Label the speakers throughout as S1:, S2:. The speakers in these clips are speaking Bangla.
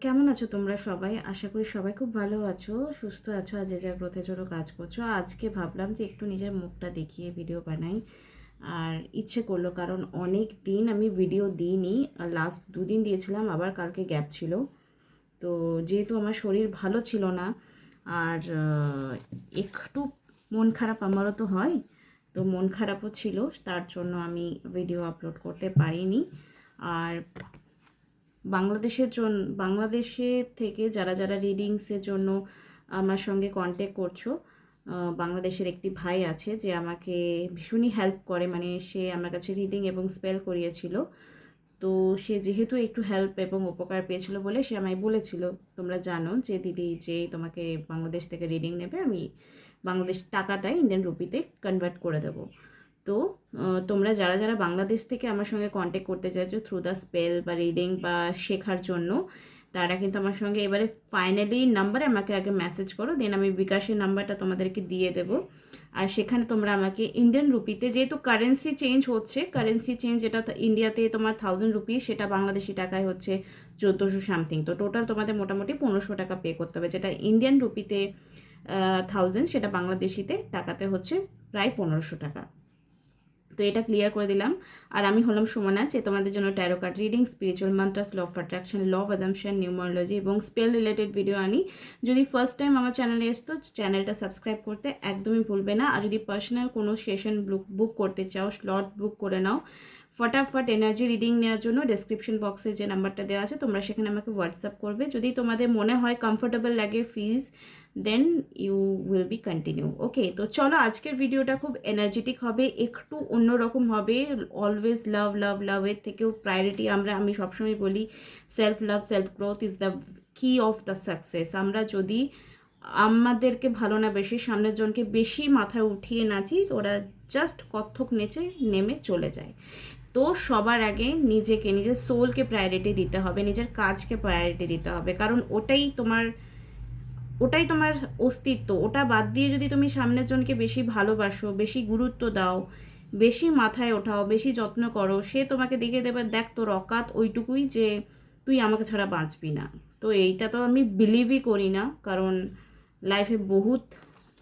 S1: কেমন আছো তোমরা সবাই? আশা করি সবাই খুব ভালো আছো, সুস্থ আছো, আর যে যার গ্রোথের জন্য কাজ করছো। আজকে ভাবলাম যে একটু নিজের মুখটা দেখিয়ে ভিডিও বানাই। আর ইচ্ছে করলো কারণ অনেক দিন আমি ভিডিও দিইনি, লাস্ট 2 দিন দিয়েছিলাম, আবার কালকে গ্যাপ ছিল। তো যেহেতু আমার শরীর ভালো ছিল না, আর একটু মন খারাপ আমারও তো হয়, তো মন খারাপও ছিল, তার জন্য আমি ভিডিও আপলোড করতে পারিনি। আর বাংলাদেশে থেকে যারা যারা রিডিংসের জন্য আমার সঙ্গে কন্ট্যাক্ট করছো, বাংলাদেশের একটি ভাই আছে যে আমাকে ভীষণই হেল্প করে, মানে সে আমার কাছে রিডিং এবং স্পেল করিয়েছিল। তো সে যেহেতু একটু হেল্প এবং উপকার পেয়েছিল বলে সে আমায় বলেছিল, তোমরা জানো যে দিদি যে তোমাকে বাংলাদেশ থেকে রিডিং নেবে, আমি বাংলাদেশ টাকাটা ইন্ডিয়ান রুপিতে কনভার্ট করে দেবো। তো তোমরা যারা যারা বাংলাদেশ থেকে আমার সঙ্গে কন্ট্যাক্ট করতে চাইছো থ্রু দ্য স্পেল বা রিডিং বা শেখার জন্য, তারা কিন্তু আমার সঙ্গে এবারে ফাইনালি নাম্বারে আমাকে আগে মেসেজ করো, দেন আমি বিকাশের নাম্বারটা তোমাদেরকে দিয়ে দেবো। আর সেখানে তোমরা আমাকে ইন্ডিয়ান রুপিতে, যেহেতু কারেন্সি চেঞ্জ হচ্ছে, কারেন্সি চেঞ্জ যেটা ইন্ডিয়াতে তোমার 1000 রুপি, সেটা বাংলাদেশি টাকায় হচ্ছে 1400 সামথিং। তো টোটাল তোমাদের মোটামুটি 1500 টাকা পে করতে হবে, যেটা ইন্ডিয়ান রুপিতে 1000, সেটা বাংলাদেশিতে টাকাতে হচ্ছে প্রায় 1500 টাকা। তো এটা ক্লিয়ার করে দিলাম। আর আমি হলাম সুমনা, যে তোমাদের জন্য tarot card reading, spiritual mantras, law of attraction, law of assumption, numerology এবং স্পেল রিলেটেড ভিডিও আনি। যদি ফার্স্ট টাইম আমার চ্যানেলে এসতো, চ্যানেলটা সাবস্ক্রাইব করতে একদমই ভুলবে না। আর যদি পার্সোনাল কোনো সেশন বুক করতে চাও, স্লট বুক করে নাও ফটাফট। এনার্জি রিডিং নেওয়ার জন্য ডেসক্রিপশন বক্সে যে নাম্বারটা দেওয়া আছে, তোমরা সেখানে আমাকে হোয়াটসঅ্যাপ করবে। যদি তোমাদের মনে হয় কমফোর্টেবল লাগে ফিজ, then you will be continue. Okay, তো চলো আজকের ভিডিওটা খুব এনার্জেটিক হবে, একটু অন্যরকম হবে। অলওয়েজ লাভ লাভ লাভের থেকেও প্রায়োরিটি আমি সবসময় বলি, self love, self growth is the কি অফ দ্য সাকসেস। আমরা যদি আমাদেরকে ভালো না বেশি সামনের জনকে বেশি মাথায় উঠিয়ে নাচি, ওরা জাস্ট কত্থক নেচে নেমে চলে যায়। তো সবার আগে নিজেকে, নিজের সোলকে প্রায়োরিটি দিতে হবে, নিজের কাজকে প্রায়োরিটি দিতে হবে, কারণ ওটাই তোমার অস্তিত্ব। ওটা বাদ দিয়ে যদি তুমি সামনের জনকে বেশি ভালোবাসো, বেশি গুরুত্ব দাও, বেশি মাথায় ওঠাও, বেশি যত্ন করো, সে তোমাকে দেখিয়ে দেবে, দেখ তোর অকাত ওইটুকুই যে তুই আমাকে ছাড়া বাঁচবি না। তো এইটা তো আমি বিলিভই করি না, কারণ লাইফে বহুত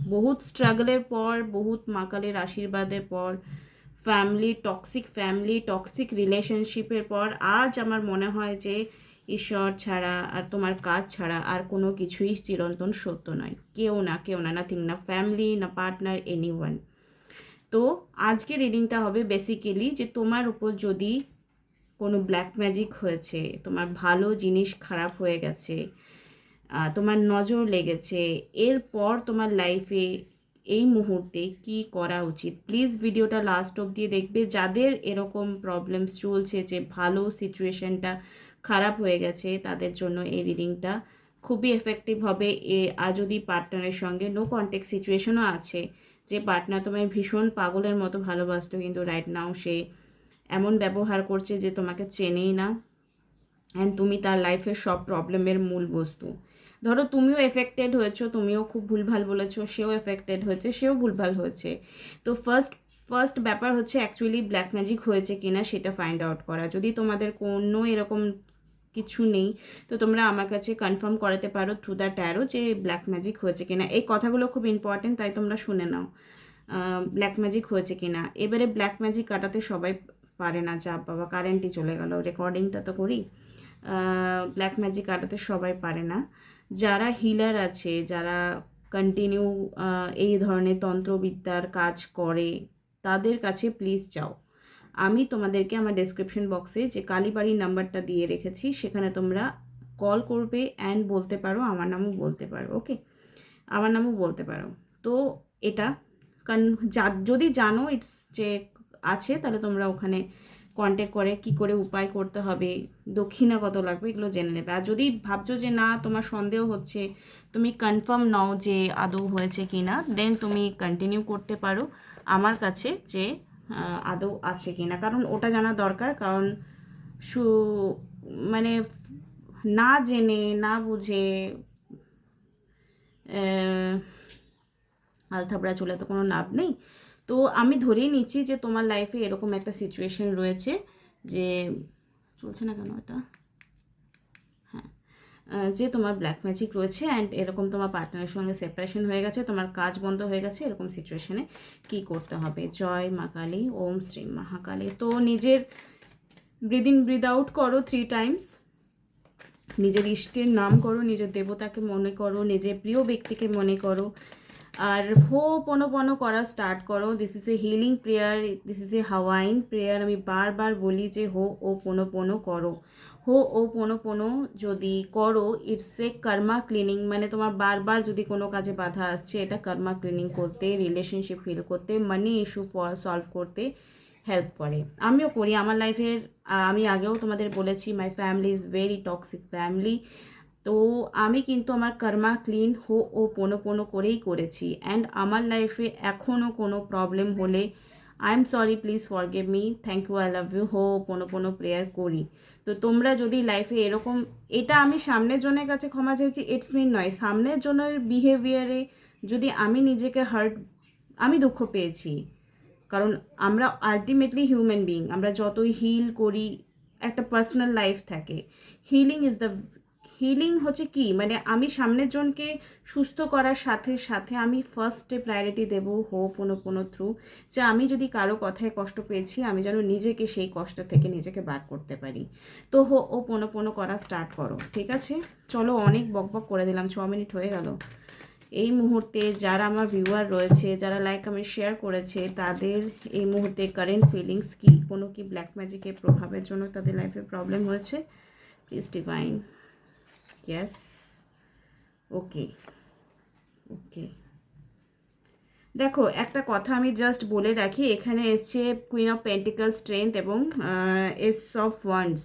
S1: বহুত স্ট্রাগলের পর, বহুত মাকালের আশীর্বাদের পর, ফ্যামিলি টক্সিক রিলেশনশিপের পর আজ আমার মনে হয় যে ঈশ্বর ছাড়া আর তোমার কাজ ছাড়া আর কোনো কিছুই চিরন্তন সত্য নয়। কেউ না, নাথিং, না ফ্যামিলি, না পার্টনার, এনিওয়ান। তো আজকে রিডিংটা হবে বেসিক্যালি যে তোমার উপর যদি কোনো ব্ল্যাক ম্যাজিক হয়েছে, তোমার ভালো জিনিস খারাপ হয়ে গেছে, তোমার নজর লেগেছে, এরপর তোমার লাইফে এই মুহূর্তে কি করা উচিত। প্লিজ ভিডিওটা লাস্ট অবধি দেখবে। যাদের এরকম প্রবলেমস চলছে যে ভালো সিচুয়েশনটা খারাপ হয়ে গেছে, তাদের জন্য এই রিডিংটা খুবই এফেক্টিভ হবে। আর যদি পার্টনারের সঙ্গে নো কন্ট্যাক্ট সিচুয়েশনও আছে, যে পার্টনার তোমায় ভীষণ পাগলের মতো ভালোবাসতো, কিন্তু রাইট নাও সে এমন ব্যবহার করছে যে তোমাকে চেনেই না, অ্যান্ড তুমি তার লাইফের সব প্রবলেমের মূল বস্তু। ধরো তুমিও এফেক্টেড হয়েছো, তুমিও খুব ভুলভাল বলেছো, সেও এফেক্টেড হয়েছে, সেও ভুলভাল হয়েছে। তো ফার্স্ট ব্যাপার হচ্ছে অ্যাকচুয়ালি ব্ল্যাক ম্যাজিক হয়েছে কিনা সেটা ফাইন্ড আউট করা। যদি তোমাদের কোনো এরকম কিছু নেই, তো তোমরা আমার কাছে কনফার্ম করাতে পারো থ্রু দ্য ট্যারো যে ব্ল্যাক ম্যাজিক হয়েছে কিনা। এই কথাগুলো খুব ইম্পর্টেন্ট, তাই তোমরা শুনে নাও ব্ল্যাক ম্যাজিক হয়েছে কিনা। এবারে ব্ল্যাক ম্যাজিক কাটাতে সবাই পারে না, যা বাবা কারেন্টই চলে গেল, রেকর্ডিংটা তো করি। ব্ল্যাক ম্যাজিক কাটাতে সবাই পারে না। যারা হিলার আছে, যারা কন্টিনিউ এই ধরনের তন্ত্রবিদ্যার কাজ করে, তাদের কাছে প্লিজ যাও। আমি তোমাদেরকে আমার ডেসক্রিপশন বক্সে যে কালীবাড়ির নাম্বারটা দিয়ে রেখেছি, সেখানে তোমরা কল করবে অ্যান্ড বলতে পারো, আমার নামও বলতে পারো। ওকে, আমার নামও বলতে পারো। তো এটা যদি জানো ইটস যে আছে, তাহলে তোমরা ওখানে কন্ট্যাক্ট করে কি করে উপায় করতে হবে, দক্ষিণা কত লাগবে, এগুলো জেনে নেবে। আর যদি ভাবছো যে না, তোমার সন্দেহ হচ্ছে, তুমি কনফার্ম নাও যে আদৌ হয়েছে কি না, দেন তুমি কন্টিনিউ করতে পারো আমার কাছে যে আদৌ আছে কি না। কারণ ওটা জানা দরকার, কারণ সু মানে না জেনে না বুঝে আলথাবড়া চলে তো কোনো লাভ নেই। তো আমি ধরেই নিচ্ছি যে তোমার লাইফে এরকম একটা সিচুয়েশন রয়েছে যে চলছে না কেন এটা, হ্যাঁ, যে তোমার ব্ল্যাক ম্যাজিক রয়েছে অ্যান্ড এরকম তোমার পার্টনারের সঙ্গে সেপারেশন হয়ে গেছে, তোমার কাজ বন্ধ হয়ে গেছে, এরকম সিচুয়েশনে কী করতে হবে। জয় মা কালী, ওম শ্রী মহাকালী। তো নিজের ব্রিদ ইন ব্রিদ আউট করো 3 টাইমস, নিজের ইষ্টের নাম করো, নিজের দেবতাকে মনে করো, নিজের প্রিয় ব্যক্তিকে মনে করো, আর হোপোনোপোনো করা স্টার্ট করো। This is A healing prayer, this is A Hawaiian prayer. আমি বারবার বলি যে হোপোনোপোনো করো। হোপোনোপোনো যদি করো, ইটস এ কর্মা ক্লিনিং, মানে তোমার বারবার যদি কোনো কাজে বাধা আসছে, এটা কর্মা ক্লিনিং করতে, রিলেশনশিপ ফিল করতে, মানি ইস্যু সলভ করতে হেল্প করে। আমিও করি আমার লাইফের, আমি আগেও তোমাদের বলেছি my family is very toxic family. তো আমি কিন্তু আমার কর্মা ক্লিন হোপোনোপোনো করেই করেছি, অ্যান্ড আমার লাইফে এখনও কোনো প্রবলেম হলে I am sorry, please forgive me, thank you, I love you, ho'oponopono prayer করি। তো তোমরা যদি লাইফে এরকম, এটা আমি সামনের জনের কাছে ক্ষমা চাইছি, ইটস মিন নয়, সামনের জনের বিহেভিয়ারে যদি আমি নিজেকে হার্ট, আমি দুঃখ পেয়েছি, কারণ আমরা আলটিমেটলি হিউম্যান বিং, আমরা যতই হিল করি একটা পার্সোনাল লাইফ থাকে। হিলিং হচ্ছে কি, মানে আমি সামনের জনকে সুস্থ করার সাথে সাথে আমি ফার্স্টে প্রায়োরিটি দেবো হোপোনোপোনো থ্রু, যে আমি যদি কারো কথায় কষ্ট পেয়েছি, আমি যেন নিজেকে সেই কষ্ট থেকে নিজেকে বার করতে পারি। তো হোপোনোপোনো করা স্টার্ট করো, ঠিক আছে? চলো, অনেক বকবক করে দিলাম, 6 মিনিট হয়ে গেল। এই মুহূর্তে যারা আমার ভিউয়ার রয়েছে, যারা লাইক আমি শেয়ার করেছে, তাদের এই মুহূর্তে কারেন্ট ফিলিংস কি? কোনো কি ব্ল্যাক ম্যাজিকের প্রভাবের জন্য তাদের লাইফে প্রবলেম হয়েছে? Please divine. ইয়েস, ওকে ওকে। দেখো, একটা কথা আমি জাস্ট বলে রাখি, এখানে এসছে কুইন অফ পেন্টিকল স্ট্রেংথ এবং এস অফ ওয়ান্ডস।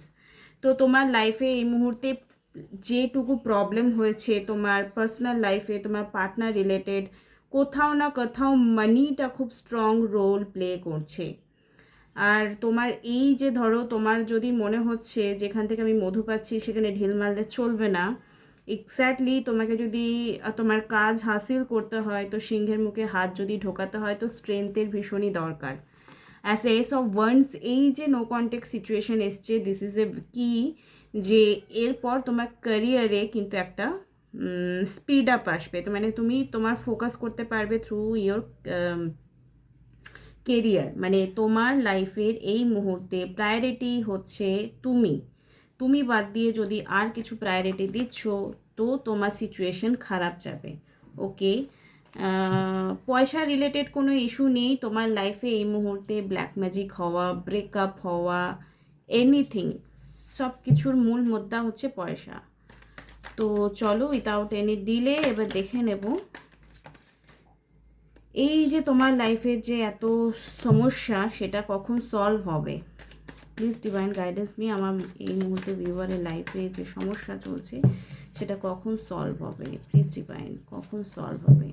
S1: তো তোমার লাইফে এই মুহূর্তে যেটুকু প্রবলেম হয়েছে তোমার পার্সোনাল লাইফে, তোমার পার্টনার রিলেটেড, কোথাও না কোথাও মানিটা খুব স্ট্রং রোল প্লে করছে। আর তোমার এই যে ধরো, তোমার যদি মনে হচ্ছে যেখান থেকে আমি মধু পাচ্ছি সেখানে ঢিল মারলে চলবে না, এক্স্যাক্টলি তোমাকে যদি তোমার কাজ হাসিল করতে হয়, তো সিংহের মুখে হাত যদি ঢোকাতে হয়, তো স্ট্রেংথের ভীষণই দরকার। অ্যাজ এস অফ ওয়ান্ডস, এই যে নো কন্ট্যাক্ট সিচুয়েশন এসছে, দিস ইজ এ কি, যে এরপর তোমার ক্যারিয়ারে কিন্তু একটা স্পিড আপ আসবে। তো মানে তুমি তোমার ফোকাস করতে পারবে থ্রু ইয়োর কেরিয়ার, মানে তোমার লাইফের এই মুহূর্তে প্রায়োরিটি হচ্ছে তুমি। তুমি বাদ দিয়ে যদি আর কিছু প্রায়োরিটি দিচ্ছ, তো তোমার সিচুয়েশন খারাপ যাবে। ওকে, পয়সা রিলেটেড কোনো ইস্যু নেই তোমার লাইফে এই মুহূর্তে। ব্ল্যাক ম্যাজিক হওয়া, ব্রেকআপ হওয়া, এনিথিং, সব কিছুর মূল মুদ্রা হচ্ছে পয়সা। তো চলো, উইথাউট এনি ডিলে এবার দেখে নেব এই যে তোমার লাইফের যে এত সমস্যা, সেটা কখন সলভ হবে। প্লিজ ডিভাইন গাইডেন্স মি, আমার এই মুহূর্তে ভিউয়ারের লাইফে যে সমস্যা চলছে সেটা কখন সলভ হবে। প্লিজ ডিভাইন, কখন সলভ হবে।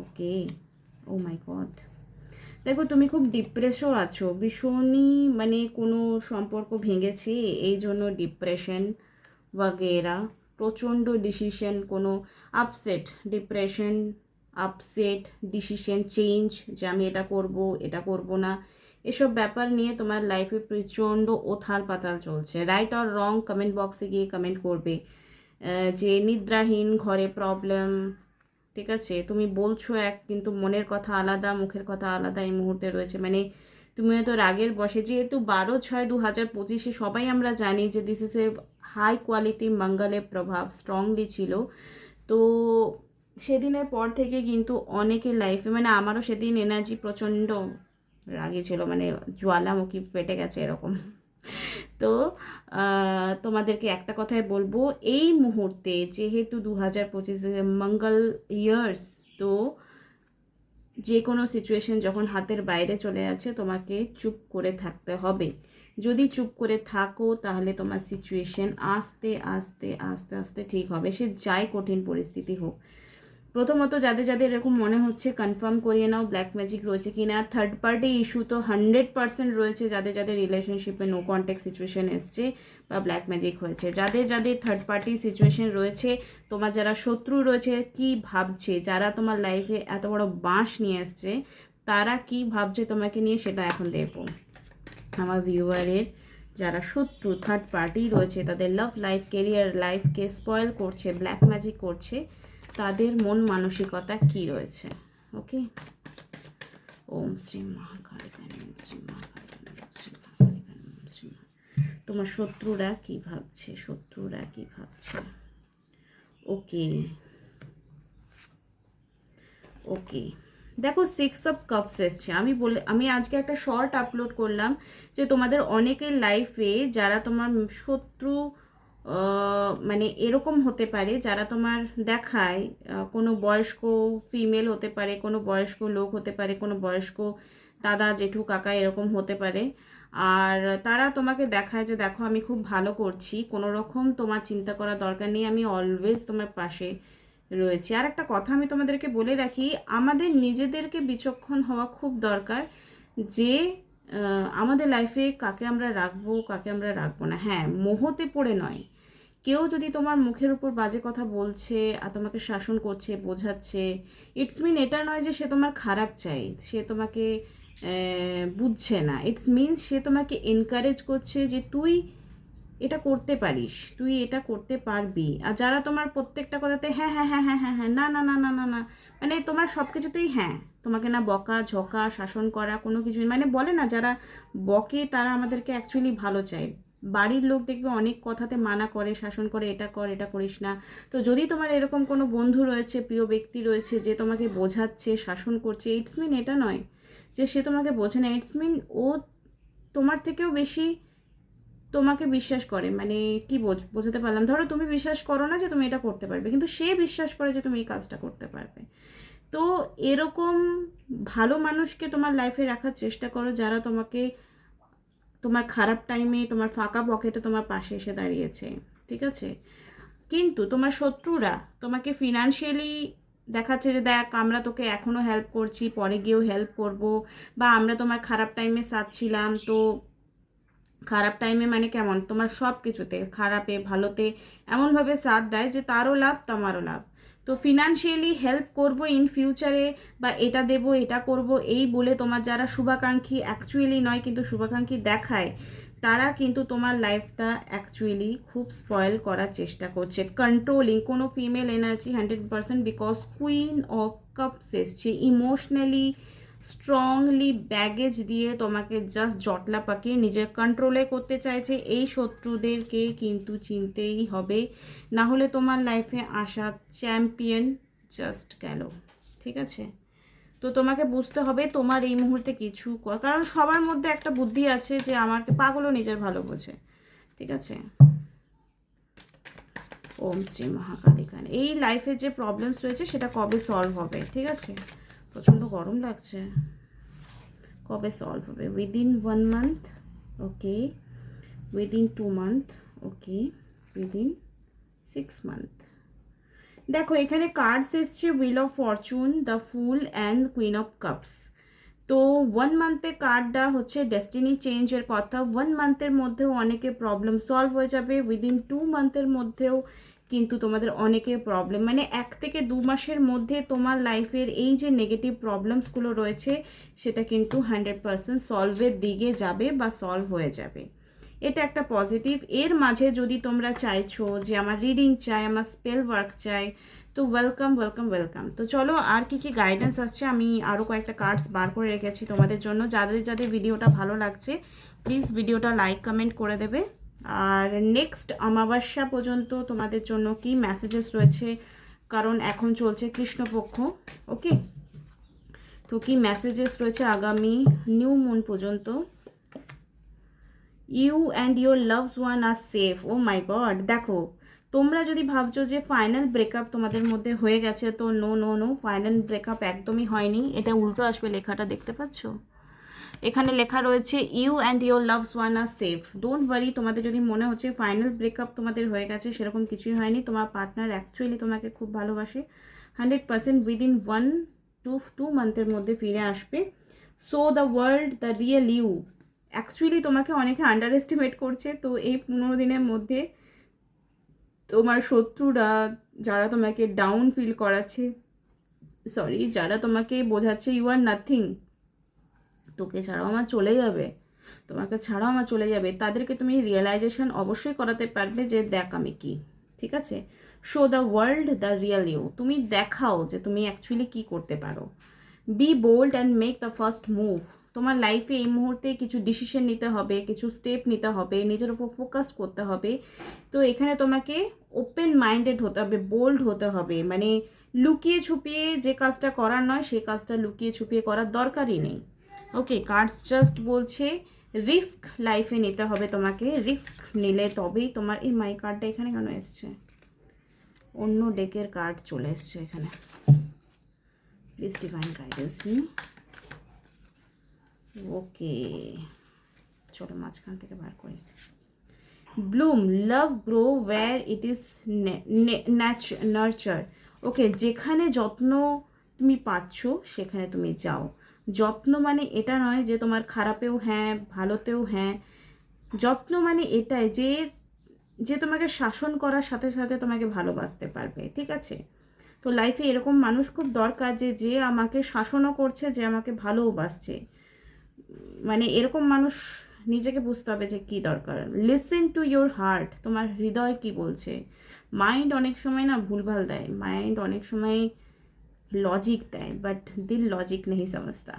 S1: ওকে, ও মাই গড। দেখো, তুমি খুব ডিপ্রেসও আছো ভীষণই, মানে কোনো সম্পর্ক ভেঙেছে এই জন্য ডিপ্রেশন वगैरह, প্রচণ্ড ডিসিশন, কোনো upset, depression, upset, decision change, যে আমি এটা করব না, এসব ব্যাপার নিয়ে তোমার লাইফে প্রচণ্ড ওথাল পাতাল চলছে। রাইট অর রং কমেন্ট বক্সে গিয়ে কমেন্ট করবে। যে নিদ্রাহীন, ঘরে প্রবলেম, ঠিক আছে, তুমি বলছো এক কিন্তু মনের কথা আলাদা, মুখের কথা আলাদা এই মুহূর্তে রয়েছে। মানে তুমি হয়তো রাগের বসে, যেহেতু 12/6/2025 সবাই আমরা জানি যে this is a high quality মঙ্গলের প্রভাব স্ট্রংলি ছিল। তো সেদিনের পর থেকে কিন্তু অনেকের লাইফে, মানে আমারও সেদিন এনার্জি প্রচণ্ড রাগে ছিল, মানে জ্বালামুখী ফেটে গেছে এরকম। তো তোমাদেরকে একটা কথাই বলবো, এই মুহূর্তে যেহেতু 2025 মঙ্গল ইয়ার্স, তো যে কোনো সিচুয়েশন যখন হাতের বাইরে চলে যাচ্ছে, তোমাকে চুপ করে থাকতে হবে। যদি চুপ করে থাকো, তাহলে তোমার সিচুয়েশন আস্তে আস্তে আস্তে আস্তে ঠিক হবে, সে যাই কঠিন পরিস্থিতি হোক। প্রথমত, যাদের যাদের এরকম মনে হচ্ছে কনফার্ম করিয়ে নাও ব্ল্যাক ম্যাজিক রয়েছে কি না। থার্ড পার্টি ইস্যু তো 100% রয়েছে, যাদের যাদের রিলেশনশিপে নো কন্ট্যাক্ট সিচুয়েশন এসছে বা ব্ল্যাক ম্যাজিক হয়েছে। যাদের যাদের থার্ড পার্টি সিচুয়েশন রয়েছে, তোমার যারা শত্রু রয়েছে কি ভাবছে, যারা তোমার লাইফে এত বড় বাঁশ নিয়ে এসছে, তারা কি ভাবছে তোমাকে নিয়ে, সেটা এখন দেখো। আমার ভিউয়ারের যারা শত্রু থার্ড পার্টি রয়েছে, তাদের লাভ লাইফ, কেরিয়ার লাইফকে স্পয়েল করছে, ব্ল্যাক ম্যাজিক করছে, তাদের মন মানসিকতা কি রয়েছে। ওকে, ওম শ্রী মহাকালিকায় নমঃ, শ্রী মহাকালিকায় নমঃ, শ্রী মহাকালিকায় নমঃ, শ্রী তোমার শত্রুরা কি ভাবছে, শত্রুরা কি ভাবছে। ওকে ওকে, দেখো 6 অফ কাপস এসছে। আমি আজকে একটা শর্ট আপলোড করলাম যে তোমাদের অনেকের লাইফে যারা তোমার শত্রু মানে এরকম হতে পারে, যারা তোমার দেখায় কোনো বয়স্ক ফিমেল হতে পারে, কোনো বয়স্ক লোক হতে পারে, কোনো বয়স্ক দাদা জেঠু কাকা এরকম হতে পারে। আর তারা তোমাকে দেখায় যে দেখো আমি খুব ভালো করছি, কোনো রকম তোমার চিন্তা করার দরকার নেই, আমি অলওয়েজ তোমার পাশে রয়েছে। আর একটা কথা আমি তোমাদেরকে বলে রাখি, আমাদের নিজেদেরকে বিচক্ষণ হওয়া খুব দরকার যে আমাদের লাইফে কাকে আমরা রাখবো, কাকে আমরা রাখবো না। হ্যাঁ, মোহতে পড়ে নয়। কেউ যদি তোমার মুখের উপর বাজে কথা বলছে আর তোমাকে শাসন করছে, বোঝাচ্ছে, ইটস মিন এটা নয় যে সে তোমার খারাপ চাই, সে তোমাকে বুঝছে না। ইটস মিন সে তোমাকে এনকারেজ করছে যে তুই এটা করতে পারিস, তুই এটা করতে পারবি। আর যারা তোমার প্রত্যেকটা কথাতে হ্যাঁ হ্যাঁ হ্যাঁ হ্যাঁ হ্যাঁ হ্যাঁ, না না না না না না, মানে তোমার সব কিছুতেই হ্যাঁ, তোমাকে না বকা ঝকা শাসন করা কোনো কিছুই, মানে বলে না যারা বকে তারা আমাদেরকে অ্যাকচুয়ালি ভালো চায়। বাড়ির লোক দেখবে অনেক কথাতে মানা করে, শাসন করে, এটা কর, এটা করিস না। তো যদি তোমার এরকম কোনো বন্ধু রয়েছে, প্রিয় ব্যক্তি রয়েছে যে তোমাকে বোঝাচ্ছে, শাসন করছে, ইটস মিন এটা নয় যে সে তোমাকে বোঝে না, ইটস মিন ও তোমার থেকেও বেশি তোমাকে বিশ্বাস করে। মানে কি বোঝাতে পারলাম, ধরো তুমি বিশ্বাস করো না যে তুমি এটা করতে পারবে, কিন্তু সে বিশ্বাস করে যে তুমি এই কাজটা করতে পারবে। তো এরকম ভালো মানুষকে তোমার লাইফে রাখার চেষ্টা করো, যারা তোমাকে তোমার খারাপ টাইমে, তোমার ফাঁকা পকেটে তোমার পাশে এসে দাঁড়িয়েছে, ঠিক আছে। কিন্তু তোমার শত্রুরা তোমাকে ফিনান্সিয়ালি দেখাচ্ছে যে দেখ আমরা তোকে এখনও হেল্প করছি, পরে গিয়েও হেল্প করব, বা আমরা তোমার খারাপ টাইমে সাথ ছিলাম। তো খারাপ টাইমে মানে কেমন, তোমার সব কিছুতে, খারাপে ভালোতে এমনভাবে সাথ দেয় যে তারও লাভ তোমারও লাভ। তো ফিনান্সিয়ালি হেল্প করব ইন ফিউচারে, বা এটা দেব এটা করব এই বলে তোমার যারা শুভাকাঙ্ক্ষী অ্যাকচুয়ালি নয় কিন্তু শুভাকাঙ্ক্ষী দেখায়, তারা কিন্তু তোমার লাইফটা অ্যাকচুয়ালি খুব স্পয়েল করার চেষ্টা করছে। কন্ট্রোলিং কোনো female energy 100%, because queen of cups এসছে। ইমোশনালি স্ট্রংলি ব্যাগেজ দিয়ে তোমাকে জাস্ট জটলা পাকিয়ে নিজের কন্ট্রোলে করতে চাইছে। এই শত্রুদেরকে কিন্তু চিনতেই হবে, না হলে তোমার লাইফে আসা চ্যাম্পিয়ন জাস্ট গেল, ঠিক আছে। তো তোমাকে বুঝতে হবে তোমার এই মুহূর্তে কিছু, কারণ সবার মধ্যে একটা বুদ্ধি আছে যে আমাকে পাগলও নিজের ভালো বোঝে, ঠিক আছে। ওম শ্রী মহাকালিকান। এই লাইফে যে প্রবলেমস রয়েছে সেটা কবে সলভ হবে, ঠিক আছে। প্রচণ্ড গরম লাগছে, কবে সলভ হবে? উইদিন 1 মান্থ, ওকে, উইদিন 2 মান্থ, ওকে, উইদিন 6 মান্থ। দেখো এখানে কার্ডস এসছে wheel of Fortune, the full and queen of cups. তো 1 মান্থে কার্ডটা হচ্ছে ডেস্টিনি চেঞ্জের কথা। 1 মান্থের মধ্যেও অনেকে প্রবলেম সলভ হয়ে যাবে, উইদিন 2 মান্থের মধ্যেও কিন্তু তোমাদের অনেকের প্রবলেম, মানে 1 থেকে 2 মাসের মধ্যে তোমার লাইফের এই যে নেগেটিভ প্রবলেমসগুলো রয়েছে সেটা কিন্তু 100% সলভের দিকে যাবে বা সলভ হয়ে যাবে। এটা একটা পজিটিভ। এর মাঝে যদি তোমরা চাইছো যে আমার রিডিং চাই, আমার স্পেল ওয়ার্ক চাই, তো ওয়েলকাম ওয়েলকাম ওয়েলকাম। তো চলো আর কি কি গাইডেন্স আসছে, আমি আরও কয়েকটা কার্ডস বার করে রেখেছি তোমাদের জন্য। যাদের যাদের ভিডিওটা ভালো লাগছে প্লিজ ভিডিওটা লাইক কমেন্ট করে দেবে। আর নেক্সট অমাবস্যা পর্যন্ত তোমাদের জন্য কি মেসেজেস রয়েছে, কারণ এখন চলছে কৃষ্ণপক্ষ, ওকে। তো কি মেসেজেস রয়েছে আগামী নিউ মুন পর্যন্ত। You and your loves one are safe. Oh my god, দেখো তোমরা যদি ভাবছো যে ফাইনাল ব্রেকআপ তোমাদের মধ্যে হয়ে গেছে, তো no no no, final breakup একদমই হয়নি। এটা উল্টো আসবে, লেখাটা দেখতে পাচ্ছ, এখানে লেখা রয়েছে you and your loves one are safe. Don't worry, তোমাদের যদি মনে হচ্ছে ফাইনাল ব্রেকআপ তোমাদের হয়ে গেছে, সেরকম কিছুই হয়নি। তোমার পার্টনার অ্যাকচুয়ালি তোমাকে খুব ভালোবাসে, 100% উইদিন 1 to 2 মান্থের মধ্যে ফিরে আসবে। So the world, the real you, actually তোমাকে অনেকে আন্ডার এস্টিমেট করছে। তো এই 15 দিনের মধ্যে তোমার শত্রুরা যারা তোমাকে ডাউন ফিল করাচ্ছে, যারা তোমাকে বোঝাচ্ছে ইউ আর নাথিং, তোকে ছাড়াও আমার চলে যাবে, তোমাকে ছাড়াও আমার চলে যাবে, তাদেরকে তুমি রিয়েলাইজেশন অবশ্যই করাতে পারবে যে দেখ আমি কি, ঠিক আছে? Show the world the real you, তুমি দেখাও যে তুমি অ্যাকচুয়ালি কী করতে পারো। Be bold and make the first move. তোমার লাইফে এই মুহূর্তে কিছু ডিসিশন নিতে হবে, কিছু স্টেপ নিতে হবে, নিজের উপর ফোকাস করতে হবে। তো এখানে তোমাকে ওপেন মাইন্ডেড হতে হবে, বোল্ড হতে হবে, মানে লুকিয়ে ছুপিয়ে যে কাজটা করার নয় সেই কাজটা লুকিয়ে ছুপিয়ে করার দরকারই নেই। ওকে, কার্ডস জাস্ট বলছে রিস্ক লাইফে নিতে হবে তোমাকে, রিস্ক নিলে তবেই তোমার, এই মাই কার্ডটা এখানে কেন এসছে? অন্য ডেকের কার্ড চলে এসছে এখানে। Please divine guidance me. Okay, চলো মাঝখান থেকে বার করি। Bloom, love grow where it is nurture. Okay, যেখানে যত্ন তুমি পাচ্ছ সেখানে তুমি যাও। যত্ন মানে এটা নয় যে তোমার খারাপেও হ্যাঁ, ভালোতেও হ্যাঁ। যত্ন মানে এটাই যে যে তোমাকে শাসন করার সাথে সাথে তোমাকে ভালোবাসতে পারবে, ঠিক আছে? তো লাইফে এরকম মানুষ খুব দরকার যে যে আমাকে শাসনও করছে, যে আমাকে ভালোবাসছে। মানে এরকম মানুষ নিজেকে বুঝতে হবে যে কী দরকার। লিসেন টু ইয়োর হার্ট, তোমার হৃদয় কি বলছে। মাইন্ড অনেক সময় না ভুলভাল দেয়, মাইন্ড অনেক সময় লজিক দেয়, বাট দিল লজিক নেই সমঝতা।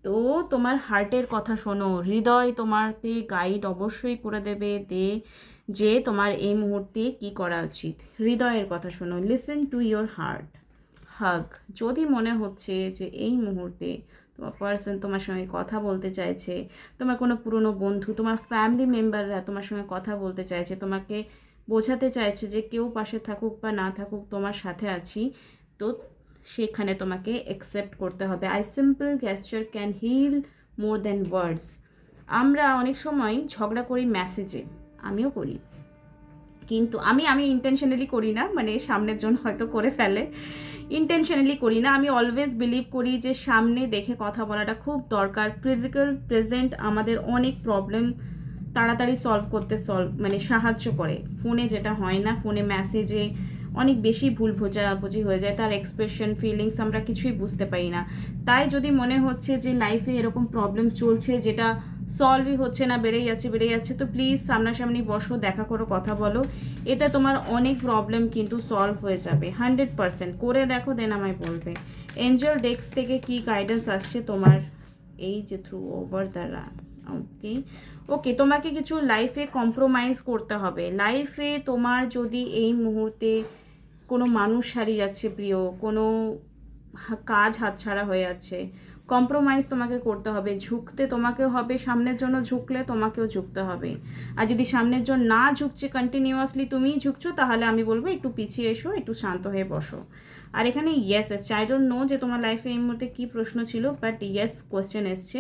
S1: তো তোমার হার্টের কথা শোনো, হৃদয় তোমাকে গাইড অবশ্যই করে দেবে যে তোমার এই মুহূর্তে কি করা উচিত। হৃদয়ের কথা শোনো, লিসেন টু ইয়োর হার্ট। হাগ, যদি মনে হচ্ছে যে এই মুহূর্তে তোমার পার্সন তোমার সঙ্গে কথা বলতে চাইছে, তোমার কোনো পুরনো বন্ধু, তোমার ফ্যামিলি মেম্বাররা তোমার সঙ্গে কথা বলতে চাইছে, তোমাকে বোঝাতে চাইছে যে কেউ পাশে থাকুক বা না থাকুক তোমার সাথে আছি, তো সেখানে তোমাকে অ্যাকসেপ্ট করতে হবে। I simple গেস্টার can hill more than ওয়ার্ডস। আমরা অনেক সময় ঝগড়া করি মেসেজে, আমিও করি, কিন্তু আমি ইন্টেনশনালি করি না, মানে সামনের জন হয়তো করে ফেলে, ইন্টেনশনালি করি না। আমি অলওয়েজ বিলিভ করি যে সামনে দেখে কথা বলাটা খুব দরকার। ফিজিক্যাল প্রেজেন্ট আমাদের অনেক প্রবলেম তাড়াতাড়ি সলভ করতে মানে সাহায্য করে। ফোনে যেটা হয় না, ফোনে মেসেজে অনেক বেশি ভুল বোঝাবুঝি হয়ে যায়, তার এক্সপ্রেশন ফিলিংস আমরা কিছুই বুঝতে পারি না। তাই যদি মনে হচ্ছে যে লাইফে এরকম প্রবলেম চলছে যেটা সলভই হচ্ছে না, বেড়ে যাচ্ছে, তো প্লিজ সামনাসামনি বসো, দেখা করো, কথা বলো, এতে তোমার অনেক প্রবলেম কিন্তু সলভ হয়ে যাবে 100%। করে দেখো, দেন আমায় বলবে। এঞ্জেল ডেস্ক থেকে কি গাইডেন্স আসছে তোমার এই যে থ্রু ওভার দ্য রান। ওকে ওকে, তোমাকে কিছু লাইফে কম্প্রোমাইজ করতে হবে। লাইফে তোমার যদি এই মুহূর্তে কোনো মানুষ হারিয়ে যাচ্ছে প্রিয়, কোনো কাজ হাতছাড়া হয়ে যাচ্ছে, কম্প্রোমাইজ তোমাকে করতে হবে, ঝুঁকতে তোমাকেও হবে, সামনের জন্য ঝুঁকলে তোমাকেও ঝুঁকতে হবে। আর যদি সামনের জন্য না ঝুঁকছে, কন্টিনিউয়াসলি তুমিই ঝুঁকছো, তাহলে আমি বলবো একটু পিছিয়ে এসো, একটু শান্ত হয়ে বসো। আর এখানে ইয়েস এসছে, আই ডোন্ট নো যে তোমার লাইফে এই মুহূর্তে কী প্রশ্ন ছিল, বাট ইয়েস কোয়েশ্চেন এসছে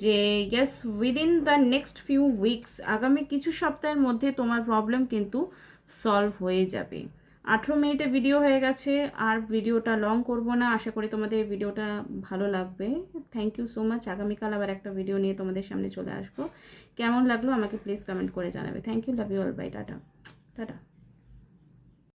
S1: যে yes within the next few weeks, আগামী কিছু সপ্তাহের মধ্যে তোমার প্রবলেম কিন্তু সলভ হয়ে যাবে। 18 মিনিটে ভিডিও হয়ে গেছে, আর ভিডিওটা লং করব না। আশা করি তোমাদের ভিডিওটা ভালো লাগবে। Thank you so much. আগামীকাল আবার একটা ভিডিও নিয়ে তোমাদের সামনে চলে আসবো। কেমন লাগলো আমাকে প্লিজ কমেন্ট করে জানাবে। Thank you, love you all, bye, tata tata.